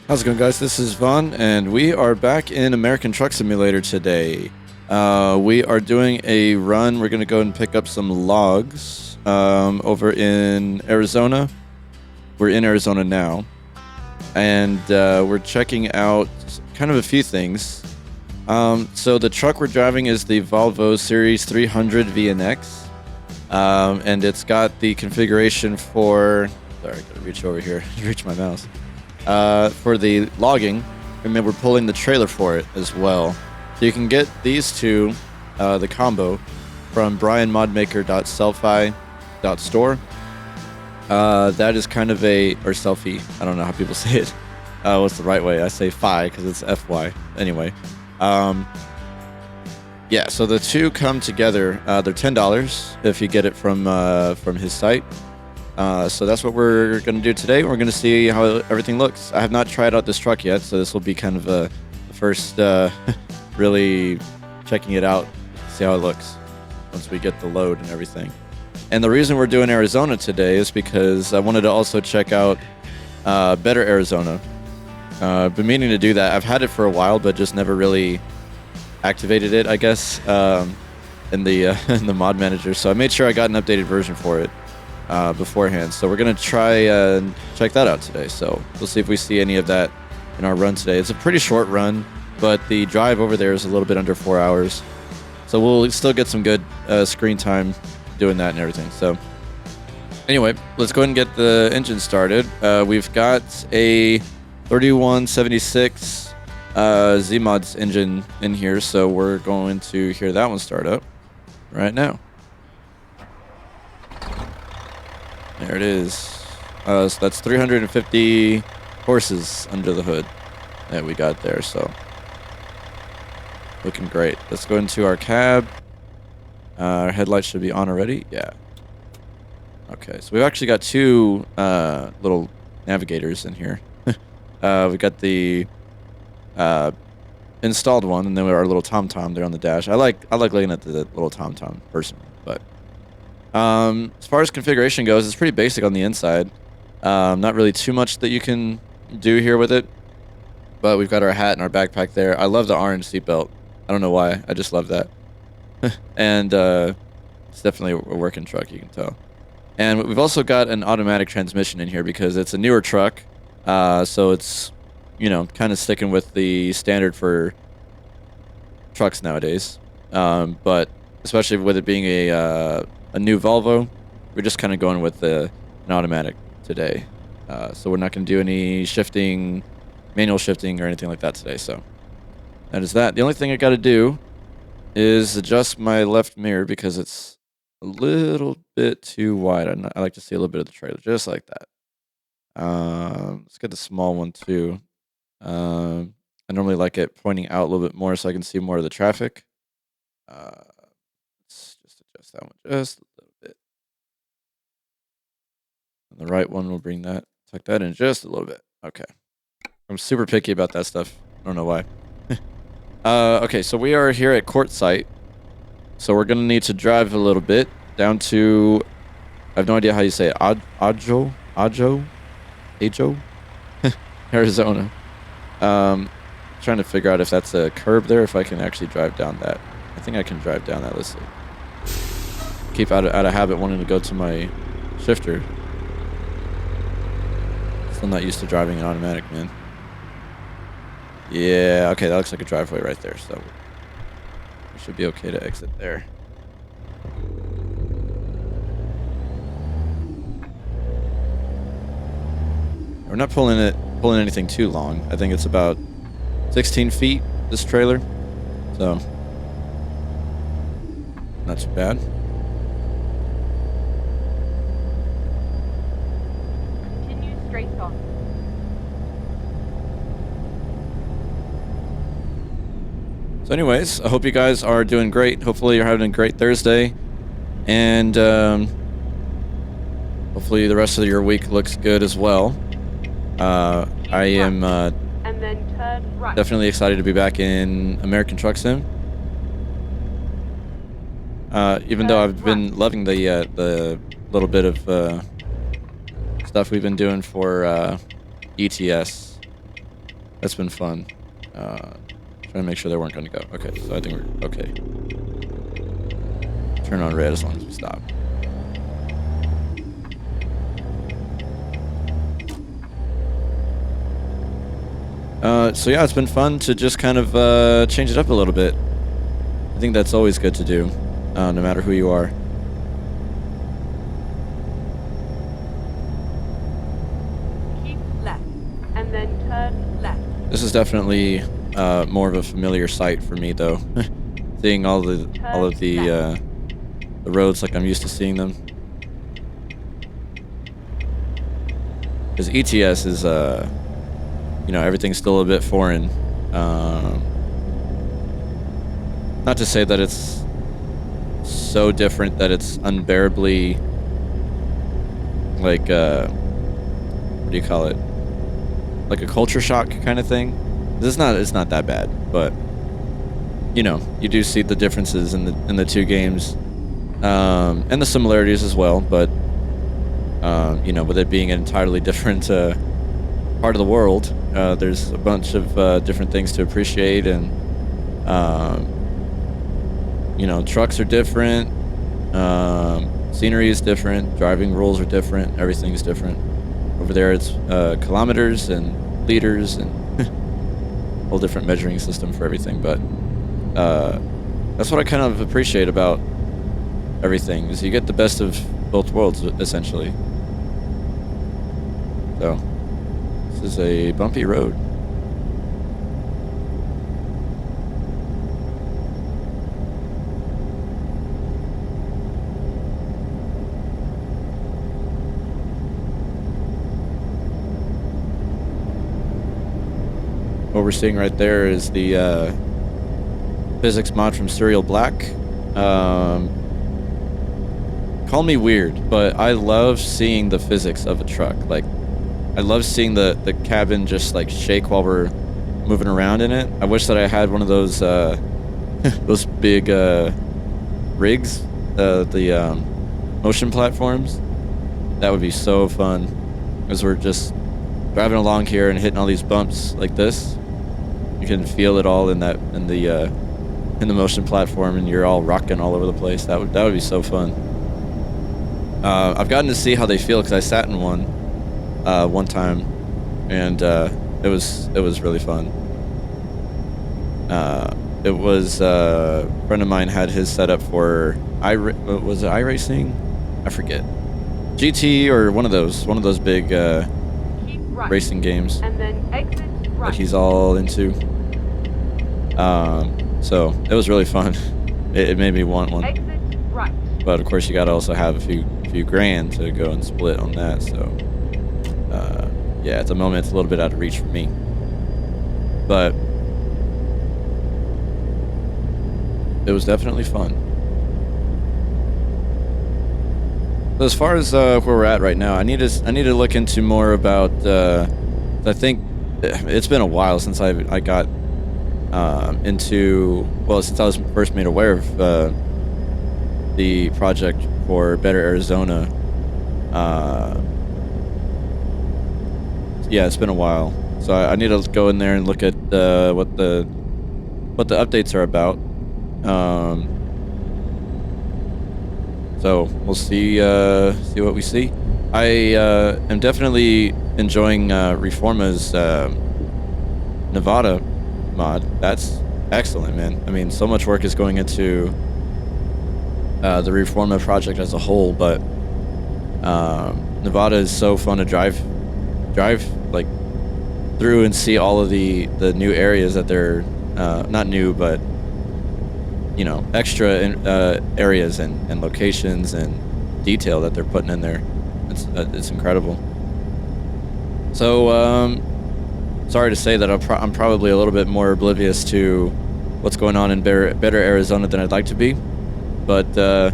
How's it going, guys? This is Vaughn, and we are back in American Truck Simulator today. We are doing a run. We're going to go and pick up some logs over in Arizona. We're in Arizona now, and we're checking out kind of a few things. So the truck we're driving is the Volvo Series 300 VNX, and it's got the configuration for... Sorry, I gotta reach over here to reach my mouse. For the logging, and then we're pulling the trailer for it as well. So you can get these two, the combo, from brianmodmaker.sellfy.store. That is kind of a, or selfie, I don't know how people say it. What's the right way? I say fi because it's FY. Anyway. Yeah, so the two come together. They're $10 if you get it from his site. So that's what we're going to do today. We're going to see how everything looks. I have not tried out this truck yet, so this will be kind of the first really checking it out, see how it looks once we get the load and everything. And the reason we're doing Arizona today is because I wanted to also check out Better Arizona. I've been meaning to do that. I've had it for a while, but just never really activated it, I guess, in the mod manager. So I made sure I got an updated version for it beforehand. So we're going to try and check that out today. So we'll see if we see any of that in our run today. It's a pretty short run, but the drive over there is a little bit under 4 hours. So we'll still get some good screen time doing that and everything. So anyway, let's go ahead and get the engine started. We've got a 3176 Z-Mods engine in here, so we're going to hear that one start up right now. There it is. So that's 350 horses under the hood that we got there, so looking great. Let's go into our cab. Our headlights should be on already. Yeah. Okay, so we've actually got two little navigators in here. We got the installed one, and then our little TomTom there on the dash. I like looking at the little TomTom personally, but as far as configuration goes, it's pretty basic on the inside. Not really too much that you can do here with it, but we've got our hat and our backpack there. I love the orange seatbelt. I don't know why. I just love that. And it's definitely a working truck, you can tell. And we've also got an automatic transmission in here because it's a newer truck. So it's, you know, kind of sticking with the standard for trucks nowadays. But especially with it being a new Volvo, we're just kind of going with an automatic today. So we're not going to do any shifting, manual shifting or anything like that today. So that is that. The only thing I got to do is adjust my left mirror because it's a little bit too wide. I like to see a little bit of the trailer, just like that. Let's get the small one too. I normally like it pointing out a little bit more so I can see more of the traffic. Let's just adjust that one just a little bit. And the right one will bring that, tuck that in just a little bit. Okay. I'm super picky about that stuff. I don't know why. Okay, so we are here at Court Site. So we're going to need to drive a little bit down to, I have no idea how you say it, Ajo, Arizona. Trying to figure out if that's a curb there, if I can actually drive down that. I think I can drive down that. Let's see. Keep out of habit wanting to go to my shifter. Still not used to driving an automatic, man. Yeah, okay, that looks like a driveway right there, so we should be okay to exit there. We're not pulling anything too long. I think it's about 16 feet, this trailer, so not too bad. Continue straight on. So anyways, I hope you guys are doing great. Hopefully you're having a great Thursday. And hopefully the rest of your week looks good as well. I am And then turn right. definitely excited to be back in American Truck Sim. Even though I've been loving the little bit of stuff we've been doing for ATS That's been fun. Trying to make sure they weren't going to go. Okay, so I think we're okay. Turn on red as long as we stop. So yeah, it's been fun to just kind of change it up a little bit. I think that's always good to do, no matter who you are. Keep left, and then turn left. This is definitely more of a familiar sight for me, though. Seeing all of the roads like I'm used to seeing them. Because ETS is you know, everything's still a bit foreign. Not to say that it's so different that it's unbearably like what do you call it? Like a culture shock kind of thing. It's not that bad, but you know, you do see the differences in the two games, and the similarities as well. But you know, with it being an entirely different part of the world, there's a bunch of different things to appreciate, and you know, trucks are different, scenery is different, driving rules are different, everything's different. Over there it's kilometers and liters and whole different measuring system for everything. But that's what I kind of appreciate about everything, is you get the best of both worlds essentially. So this is a bumpy road. What we're seeing right there is the physics mod from Serial Black. Call me weird, but I love seeing the physics of a truck. Like, I love seeing the cabin just like shake while we're moving around in it. I wish that I had one of those those big rigs, the motion platforms. That would be so fun, as we're just driving along here and hitting all these bumps like this. You can feel it all in the motion platform, and you're all rocking all over the place. That would be so fun. I've gotten to see how they feel because I sat in one time, and it was really fun. It was a friend of mine had his set up for was it iRacing? I forget. GT or one of those big Right. racing games And then exit right. that he's all into. So it was really fun. It made me want one. Exit right. But of course, you gotta also have a few grand to go and split on that. So yeah, at the moment it's a little bit out of reach for me. But it was definitely fun. So as far as where we're at right now, I need to look into more about. I think it's been a while since I got into, well, since I was first made aware of the project for Better Arizona. Yeah, it's been a while, so I need to go in there and look at what the updates are about. So we'll see what we see. I am definitely enjoying Reforma's Nevada mod. That's excellent, man. I mean, so much work is going into the Reforma project as a whole, but Nevada is so fun to drive like through and see all of the new areas that they're not new, but you know, extra areas and locations and detail that they're putting in there. It's incredible. So sorry to say that I'm probably a little bit more oblivious to what's going on in Better Arizona than I'd like to be, but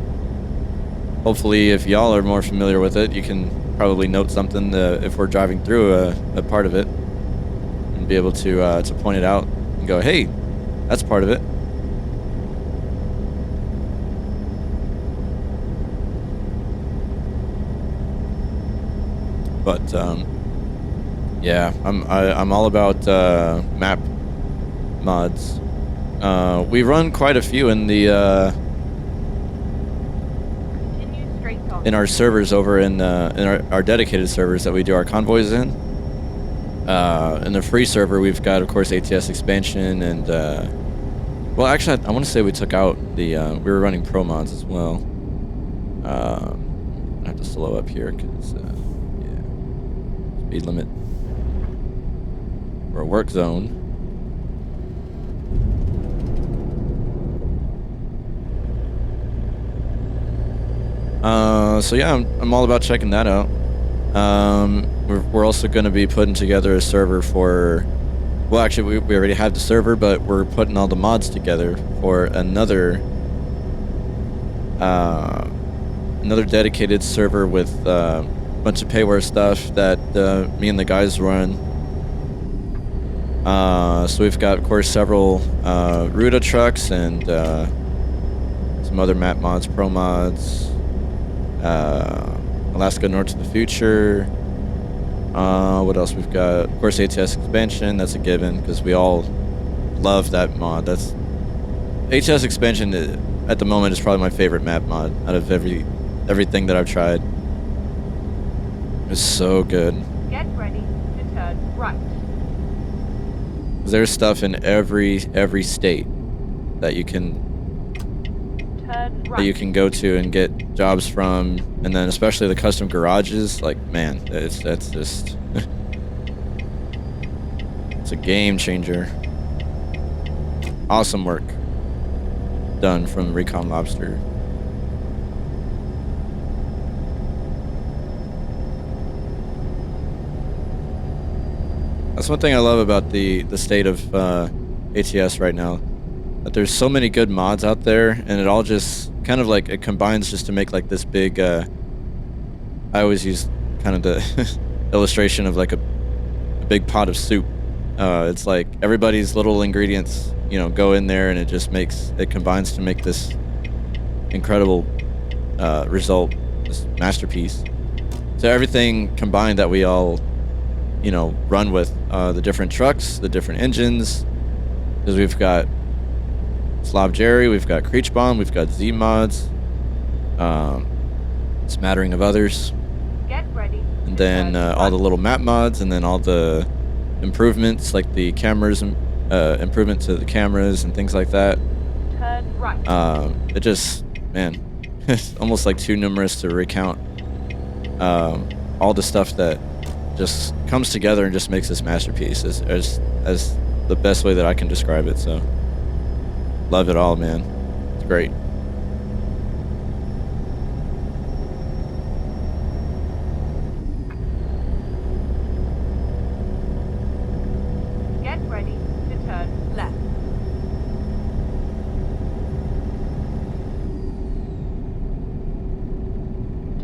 hopefully if y'all are more familiar with it, you can probably note something if we're driving through a part of it, and be able to point it out and go, hey, that's part of it. But Yeah, I'm all about map mods. We run quite a few in the Continue straight on. in our servers over in our dedicated servers that we do our convoys in. In the free server, we've got, of course, ATS Expansion and well, actually, I want to say we took out the we were running pro mods as well. I have to slow up here because yeah, speed limit. We're a work zone. So yeah, I'm all about checking that out. We're also going to be putting together a server for, well, actually we already have the server, but we're putting all the mods together for another dedicated server with a bunch of payware stuff that me and the guys run. So we've got, of course, several Ruta trucks and some other map mods, pro mods, Alaska North to the Future. What else we've got? Of course, ATS Expansion. That's a given because we all love that mod. That's ATS Expansion at the moment is probably my favorite map mod out of everything that I've tried. It's so good. Get ready to turn right. There's stuff in every state that you can go to and get jobs from, and then especially the custom garages. Like, man, that's just it's a game changer. Awesome work done from Recon Lobster. That's one thing I love about the state of ATS right now. That there's so many good mods out there, and it all just kind of like it combines just to make like this big. I always use kind of the illustration of like a big pot of soup. It's like everybody's little ingredients, you know, go in there, and it combines to make this incredible result, this masterpiece. So everything combined that we all, you know, run with, the different trucks, the different engines, because we've got Slav Jerry, we've got Creech Bomb, we've got Z mods, smattering of others. Get ready. And then all the little map mods, and then all the improvements like the cameras, improvement to the cameras and things like that. Turn right. It just, man, it's almost like too numerous to recount. All the stuff that just comes together and just makes this masterpiece as the best way that I can describe it. So love it all, man. It's great. Get ready to turn left.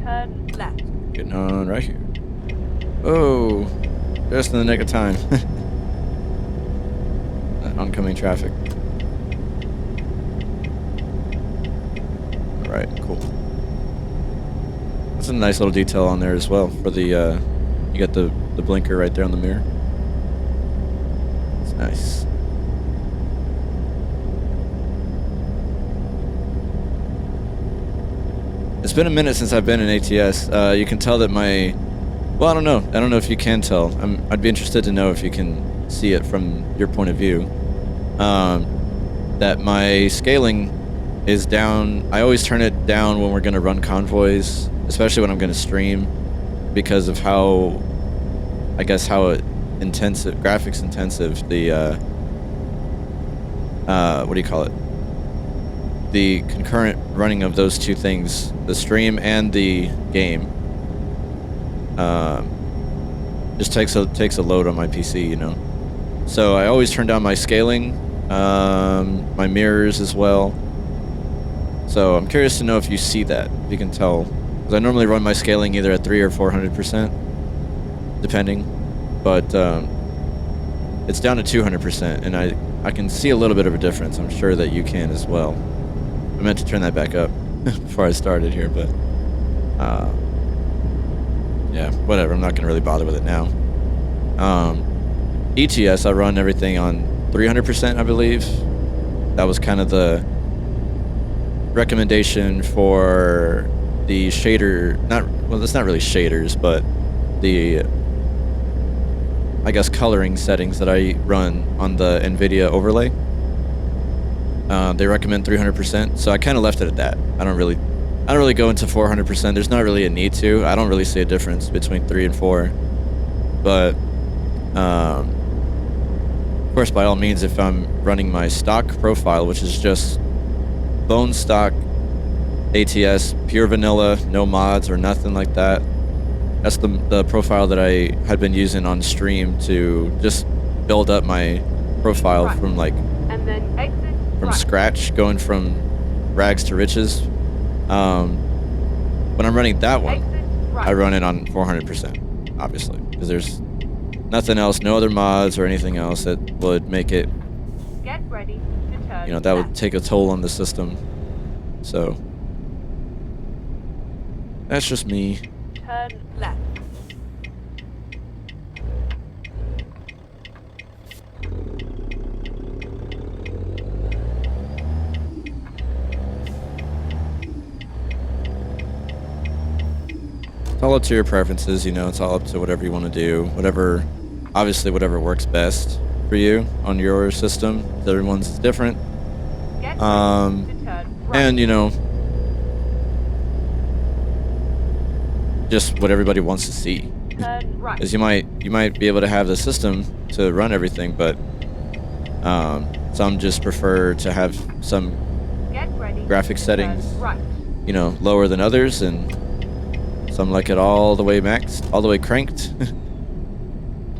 Turn left. Getting on right here. Oh, just in the nick of time. That oncoming traffic. All right, cool. That's a nice little detail on there as well for the, you got the blinker right there on the mirror. It's nice. It's been a minute since I've been in ATS. You can tell that my... Well, I don't know. I don't know if you can tell. I'd be interested to know if you can see it from your point of view. That my scaling is down. I always turn it down when we're going to run convoys, especially when I'm going to stream, because of how, I guess, how intensive, graphics intensive the, what do you call it? The concurrent running of those two things, the stream and the game, just takes a load on my PC, you know. So I always turn down my scaling, my mirrors as well. So I'm curious to know if you see that, if you can tell, because I normally run my scaling either at 300 or 400%, depending, but it's down to 200%, and I can see a little bit of a difference. I'm sure that you can as well. I meant to turn that back up before I started here, but yeah, whatever. I'm not going to really bother with it now. ETS, I run everything on 300%, I believe. That was kind of the recommendation for the shader, well, it's not really shaders, but the, I guess, coloring settings that I run on the NVIDIA overlay. They recommend 300%, so I kind of left it at that. I don't really go into 400%. There's not really a need to. I don't really see a difference between 3 and 4. But, of course, by all means, if I'm running my stock profile, which is just bone stock ATS, pure vanilla, no mods or nothing like that. That's the profile that I had been using on stream to just build up my profile from like and then exit from scratch, going from rags to riches. When I'm running that one, I run it on 400%, obviously, because there's nothing else, no other mods or anything else that would make it, get ready to turn you know, that would take a toll on the system. So that's just me. turn left. It's all up to your preferences, you know, it's all up to whatever you want to do, obviously whatever works best for you on your system. Everyone's is different. Get ready to turn right. And, you know, just what everybody wants to see. Turn right. Because you might be able to have the system to run everything, but some just prefer to have some Get ready graphic to settings, turn right. you know, lower than others, and some like it all the way maxed, all the way cranked.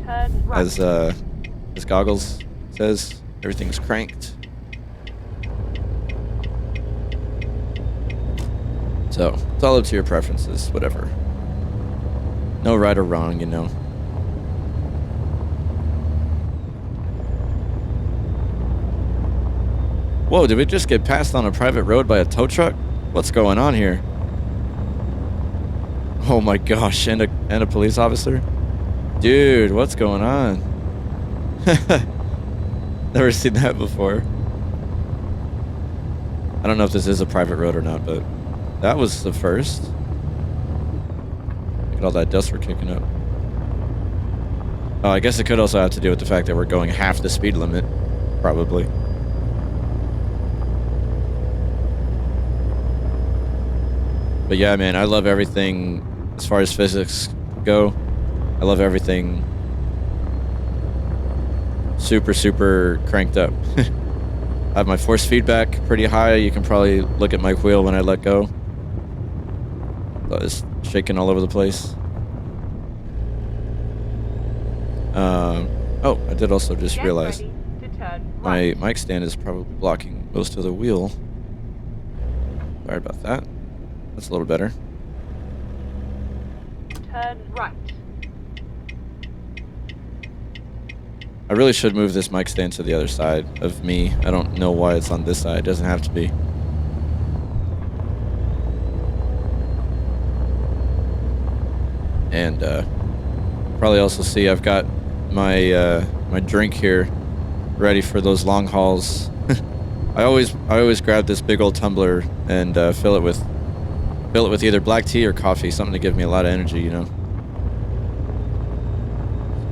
Turn right. As Goggles says, everything's cranked. So it's all up to your preferences, whatever. No right or wrong, you know. Whoa, did we just get passed on a private road by a tow truck? What's going on here? Oh my gosh, and a police officer? Dude, what's going on? Never seen that before. I don't know if this is a private road or not, but that was the first. Look at all that dust we're kicking up. Oh, I guess it could also have to do with the fact that we're going half the speed limit, probably. But yeah, man, I love everything as far as physics go. I love everything super, super cranked up. I have my force feedback pretty high. You can probably look at my wheel when I let go. It's shaking all over the place. Oh, I did also just realize my mic stand is probably blocking most of the wheel. Sorry about that. That's a little better. Turn right. I really should move this mic stand to the other side of me. I don't know why it's on this side. It doesn't have to be. And probably also see I've got my my drink here ready for those long hauls. I always grab this big old tumbler and fill it with either black tea or coffee, something to give me a lot of energy, you know.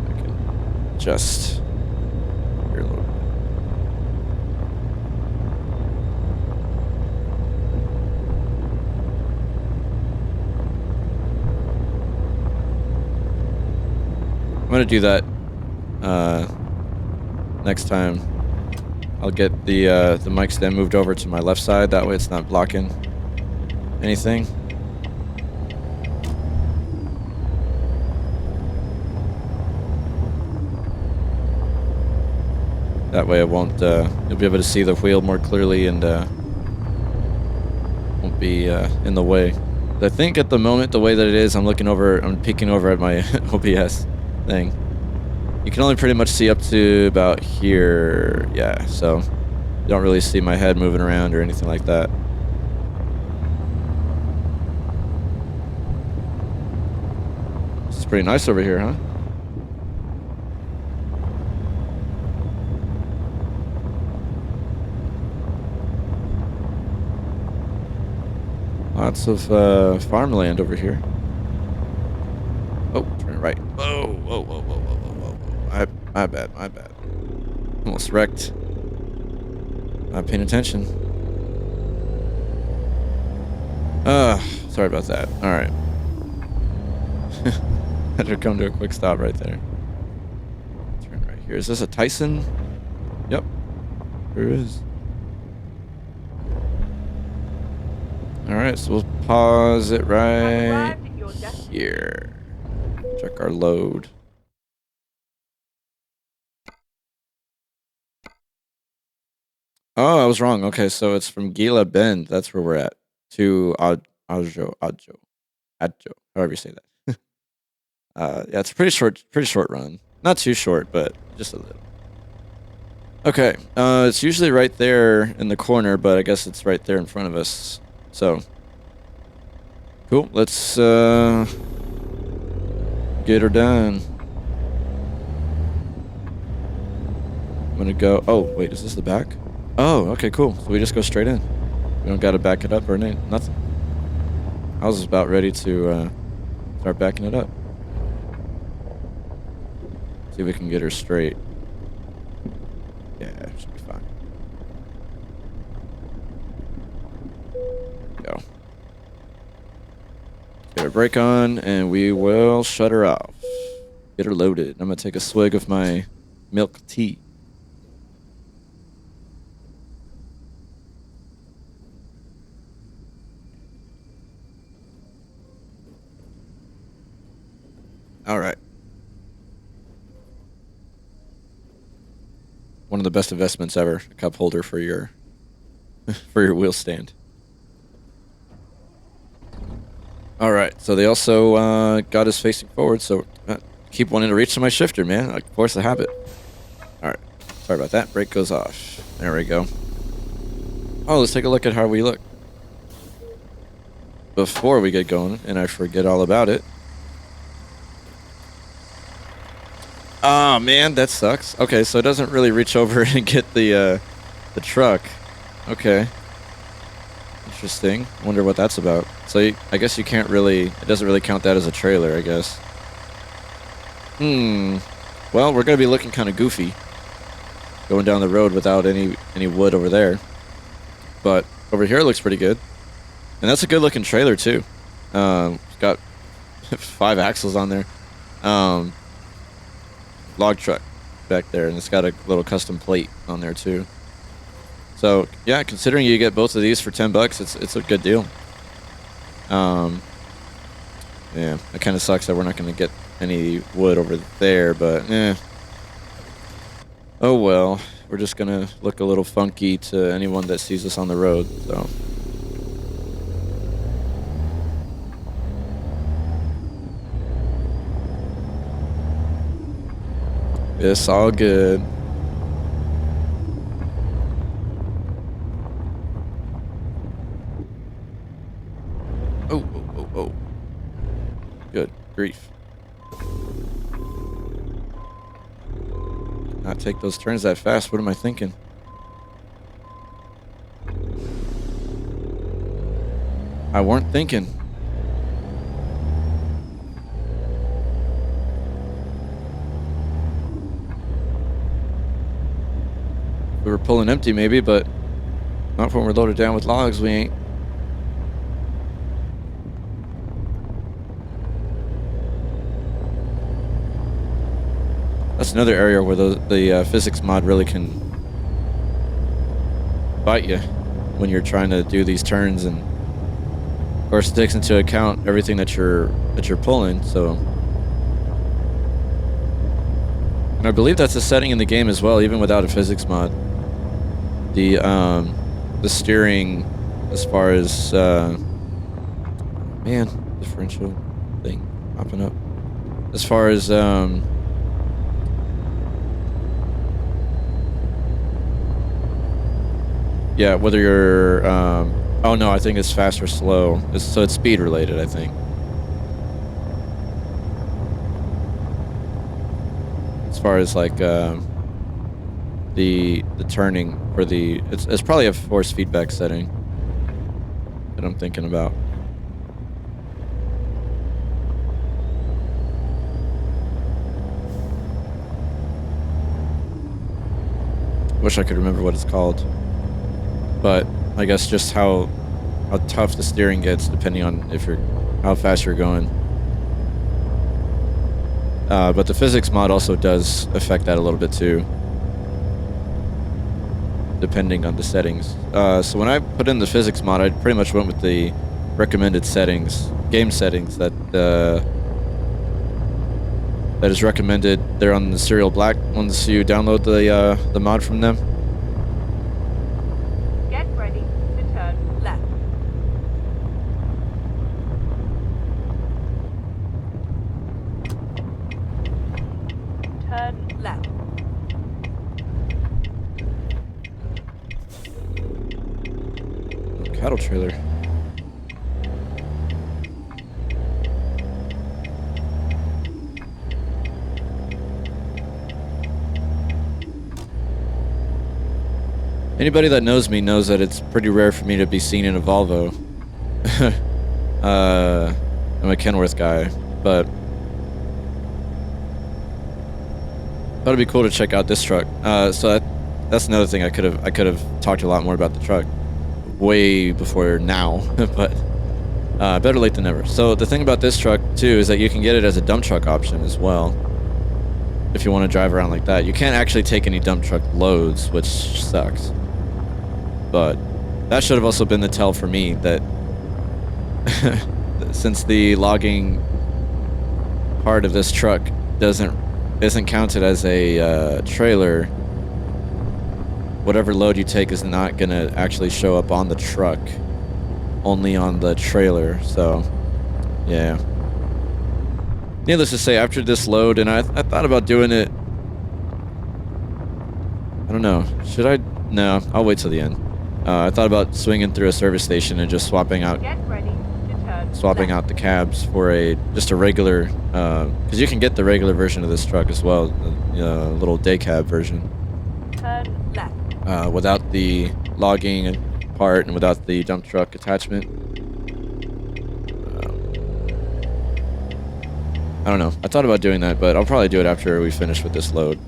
I can just here a little bit. I'm gonna do that next time. I'll get the mic stand moved over to my left side. That way it's not blocking anything. That way it won't, you'll be able to see the wheel more clearly and won't be in the way. I think at the moment, the way that it is, I'm peeking over at my OBS thing. You can only pretty much see up to about here, yeah, so you don't really see my head moving around or anything like that. It's pretty nice over here, huh? Lots of farmland over here. Oh, turn right. Whoa, whoa, whoa, whoa, whoa, whoa, whoa. My bad, my bad. Almost wrecked. Not paying attention. Sorry about that. All right. Had to come to a quick stop right there. Turn right here. Is this a Tyson? Yep. There is. All right, so we'll pause it right here. Check our load. Oh, I was wrong. Okay, so it's from Gila Bend. That's where we're at. To Adjo, however you say that. Yeah, it's a pretty short run. Not too short, but just a little. Okay, it's usually right there in the corner, but I guess it's right there in front of us. So, cool. Let's get her done. I'm gonna go. Oh, wait, is this the back? Oh, okay, cool. So we just go straight in. We don't gotta back it up or nothing. I was about ready to start backing it up. See if we can get her straight. Yeah, should be fine. Go. Get our brake on, and we will shut her off. Get her loaded. I'm gonna take a swig of my milk tea. All right. One of the best investments ever. A cup holder for your for your wheel stand. All right. So they also got us facing forward. So keep wanting to reach to my shifter, man. Like force the habit. All right. Sorry about that. Brake goes off. There we go. Oh, let's take a look at how we look before we get going, and I forget all about it. Oh man, that sucks. Okay, so it doesn't really reach over and get the truck. Okay. Interesting. Wonder what that's about. So I guess you can't really. It doesn't really count that as a trailer, I guess. Well, we're gonna be looking kind of goofy going down the road without any wood over there. But over here it looks pretty good, and that's a good looking trailer too. It's got 5 axles on there. Log truck back there, and it's got a little custom plate on there too. So yeah, considering you get both of these for $10, it's a good deal. Yeah, it kind of sucks that we're not going to get any wood over there, but oh well. We're just going to look a little funky to anyone that sees us on the road, so. It's all good. Oh. Good grief. Not take those turns that fast. What am I thinking? I weren't thinking. We were pulling empty maybe, but not when we're loaded down with logs, we ain't. That's another area where the physics mod really can bite you when you're trying to do these turns, and of course it takes into account everything that you're pulling. So, and I believe that's a setting in the game as well, even without a physics mod. The steering, as far as differential thing popping up, as far as yeah, whether you're oh no, I think it's fast or slow. So it's speed related, I think. As far as like the turning for the it's probably a force feedback setting that I'm thinking about. Wish I could remember what it's called. But I guess just how tough the steering gets depending on how fast you're going. But the physics mod also does affect that a little bit too, depending on the settings. So when I put in the physics mod, I pretty much went with the recommended settings, game settings that is recommended. They're on the Serial Black once you download the mod from them. Get ready to turn left. Turn left. Cattle trailer. Anybody that knows me knows that it's pretty rare for me to be seen in a Volvo. I'm a Kenworth guy, but thought it'd be cool to check out this truck. So that's another thing I could have talked a lot more about the truck way before now, but better late than never. So the thing about this truck too is that you can get it as a dump truck option as well. If you want to drive around like that, you can't actually take any dump truck loads, which sucks. But that should have also been the tell for me that since the logging part of this truck isn't counted as a trailer, whatever load you take is not gonna actually show up on the truck, only on the trailer. So yeah, needless to say, after this load, and I thought about doing it, I don't know, should I? No, I'll wait till the end. I thought about swinging through a service station and just swapping out the cabs for just a regular, because you can get the regular version of this truck as well, a little day cab version. Turn left. Without the logging part and without the dump truck attachment. I don't know. I thought about doing that, but I'll probably do it after we finish with this load.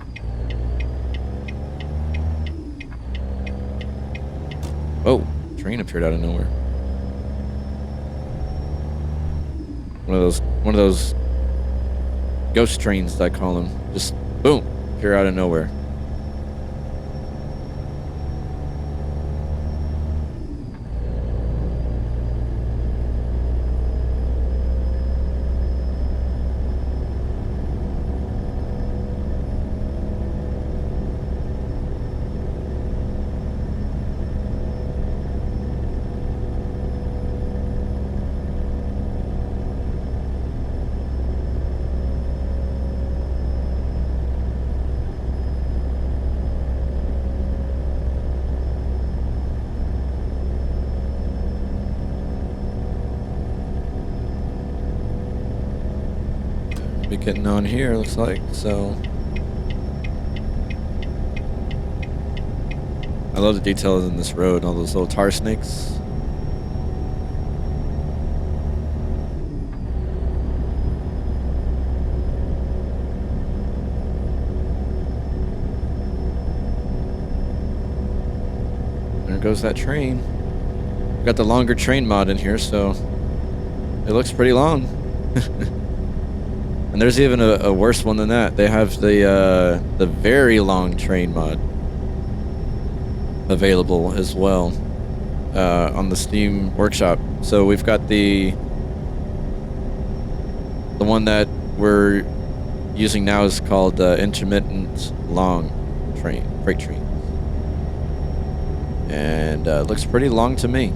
Oh, train appeared out of nowhere. One of those ghost trains, I call them. Just boom, appear out of nowhere. Getting on here, looks like. So I love the details in this road, all those little tar snakes. There goes that train. We got the longer train mod in here, so it looks pretty long. And there's even a worse one than that. They have the very long train mod available as well on the Steam Workshop. So we've got the one that we're using now is called intermittent long freight train, and looks pretty long to me.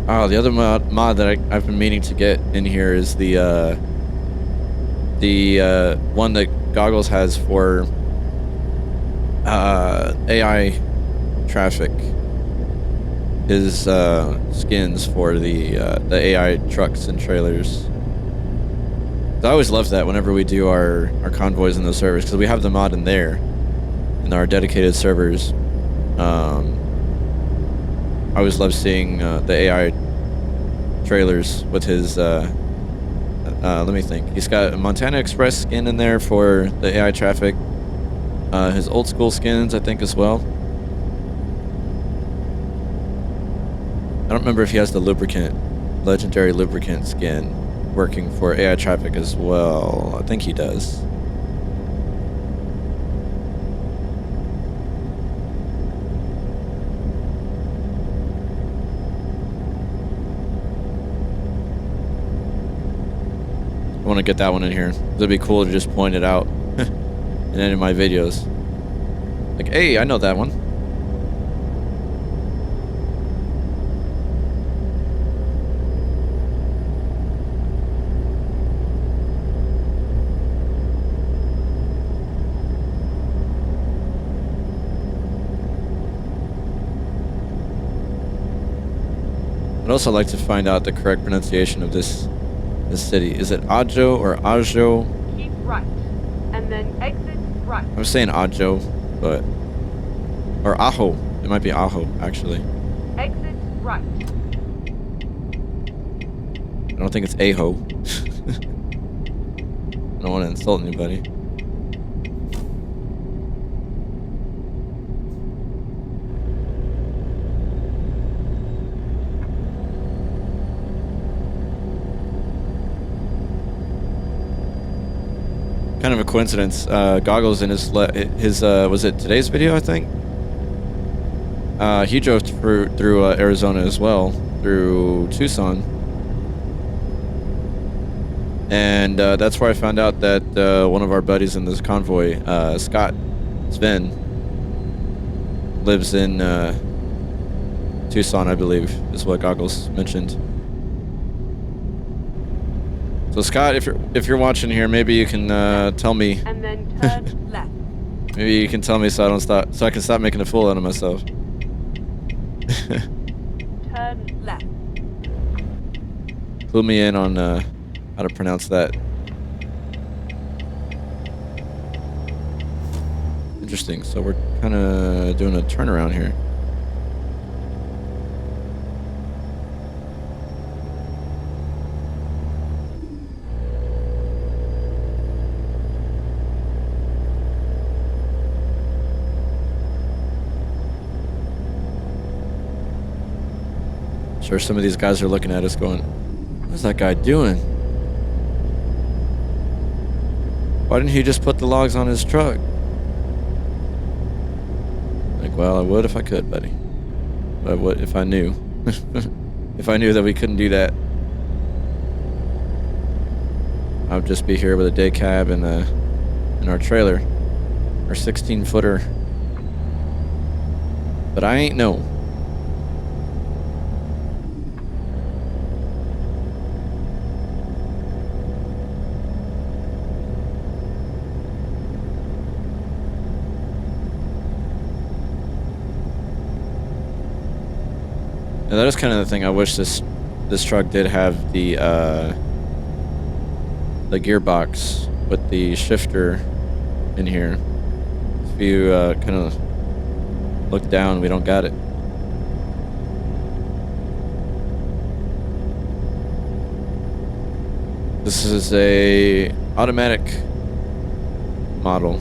Oh, the other mod that I've been meaning to get in here is the one that Goggles has for AI traffic. His skins for the AI trucks and trailers. I always love that whenever we do our convoys in those servers, because we have the mod in there in our dedicated servers. I always love seeing the AI trailers with his, let me think. He's got a Montana Express skin in there for the AI traffic. His old school skins, I think, as well. I don't remember if he has the lubricant, legendary lubricant skin working for AI traffic as well. I think he does. I want to get that one in here. It'd be cool to just point it out in any of my videos. Like, hey, I know that one. I'd also like to find out the correct pronunciation of this city. Is it Ajo or Ajo? Keep right, and then exit right. I'm saying Ajo, but... Or Ajo. It might be Ajo, actually. Exit right. I don't think it's Aho. I don't want to insult anybody. Kind of a coincidence. Goggles in his was it today's video? I think he drove through Arizona as well, through Tucson, and that's where I found out that one of our buddies in this convoy, Scott Sven, lives in Tucson, I believe, is what Goggles mentioned. So Scott, if you're watching here, maybe you can tell me. And then turn left. Maybe you can tell me so I can stop making a fool out of myself. Turn left. Clue me in on how to pronounce that. Interesting. So we're kind of doing a turnaround here. Sure, some of these guys are looking at us going, what's that guy doing? Why didn't he just put the logs on his truck? Like, well, I would if I could, buddy. But what if I knew? If I knew that we couldn't do that, I would just be here with a day cab and in our trailer, our 16-footer. But I ain't know. And that is kind of the thing. I wish this truck did have the gearbox with the shifter in here. If you kind of look down, we don't got it. This is a automatic model,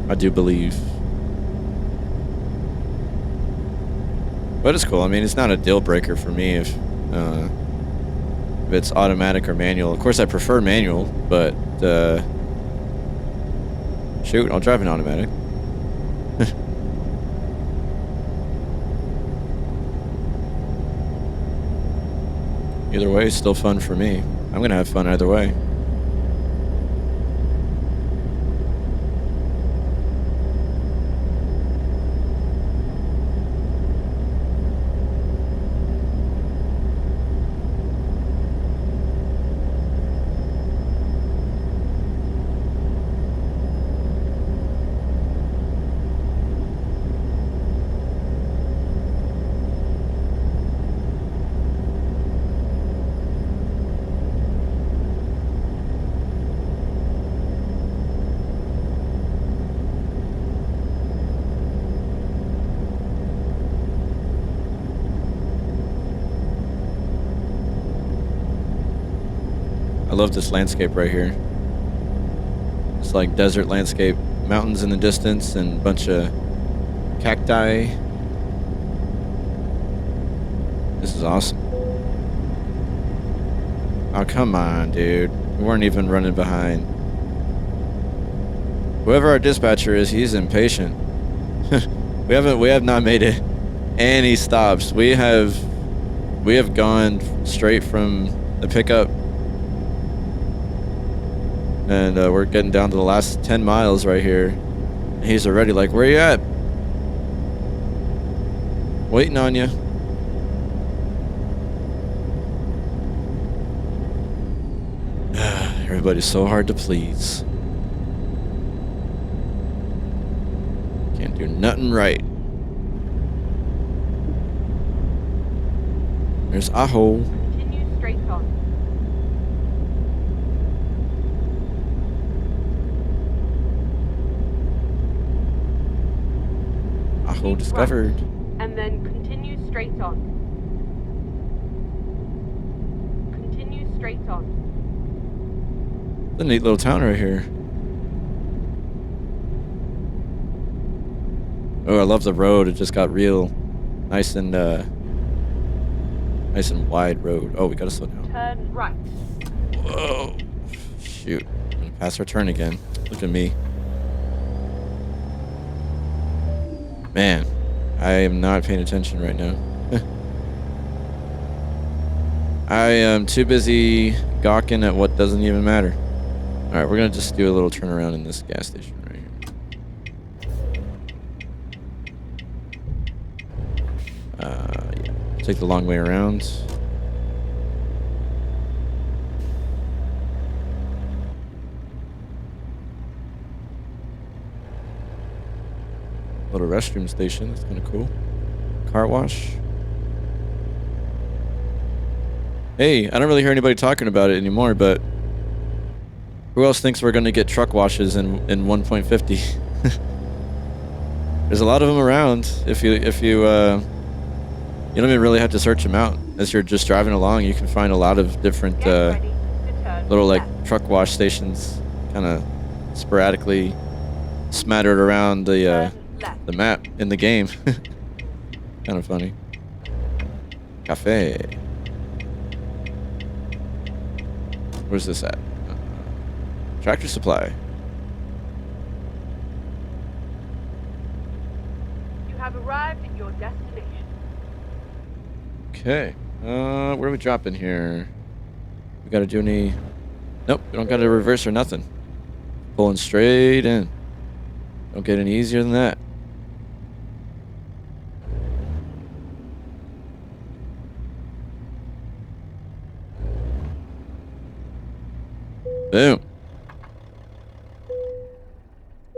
I do believe. But it's cool. I mean, it's not a deal breaker for me if it's automatic or manual. Of course, I prefer manual, but shoot, I'll drive an automatic. Either way, it's still fun for me. I'm gonna have fun either way. I love this landscape right here. It's like desert landscape mountains in the distance and a bunch of cacti. This is awesome. Oh, come on, dude. We weren't even running behind. Whoever our dispatcher is, he's impatient. we have not made it any stops. We have gone straight from the pickup, and we're getting down to the last 10 miles right here. And he's already like, where you at? Waiting on you. Everybody's so hard to please. Can't do nothing right. There's Aho. Continue straight on. Aho Keep discovered. right, and then continue straight on. Continue straight on. It's a neat little town right here. Oh, I love the road. It just got real nice and wide road. Oh, we gotta slow down. Turn right. Whoa. Shoot. I'm gonna pass our turn again. Look at me. Man, I am not paying attention right now. I am too busy gawking at what doesn't even matter. Alright, we're gonna just do a little turnaround in this gas station right here. Yeah. Take the long way around. Little restroom station. That's kind of cool. Car wash. Hey, I don't really hear anybody talking about it anymore, but who else thinks we're going to get truck washes in 1.50? There's a lot of them around. If you don't even really have to search them out. As you're just driving along, you can find a lot of different little like truck wash stations, kind of sporadically smattered around the map in the game. Kind of funny. Cafe. Where's this at? Tractor Supply. You have arrived at your destination. Okay. Where are we dropping here? We gotta do any... Nope, we don't gotta reverse or nothing. Pulling straight in. Don't get any easier than that. Boom.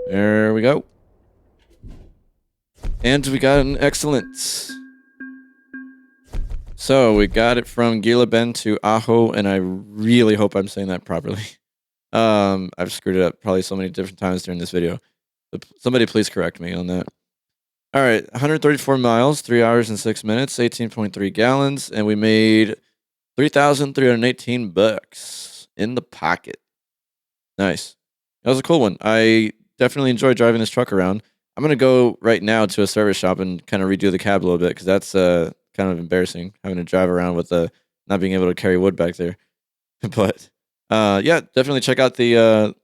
There we go. And we got an excellent. So we got it from Gila Bend to Aho, and I really hope I'm saying that properly. I've screwed it up probably so many different times during this video. But somebody please correct me on that. All right, 134 miles, 3 hours and 6 minutes, 18.3 gallons, and we made $3,318 in the pocket. Nice. That was a cool one. I definitely enjoy driving this truck around. I'm going to go right now to a service shop and kind of redo the cab a little bit because that's kind of embarrassing having to drive around with not being able to carry wood back there. But yeah, definitely check out the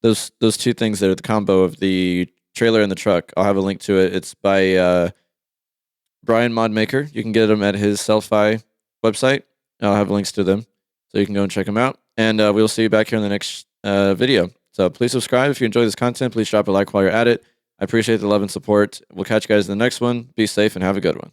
those two things there, the combo of the trailer and the truck. I'll have a link to it. It's by Brian Modmaker. You can get them at his Selfie website. I'll have links to them so you can go and check them out. And we'll see you back here in the next video. So please subscribe if you enjoy this content. Please drop a like while you're at it. I appreciate the love and support. We'll catch you guys in the next one. Be safe and have a good one.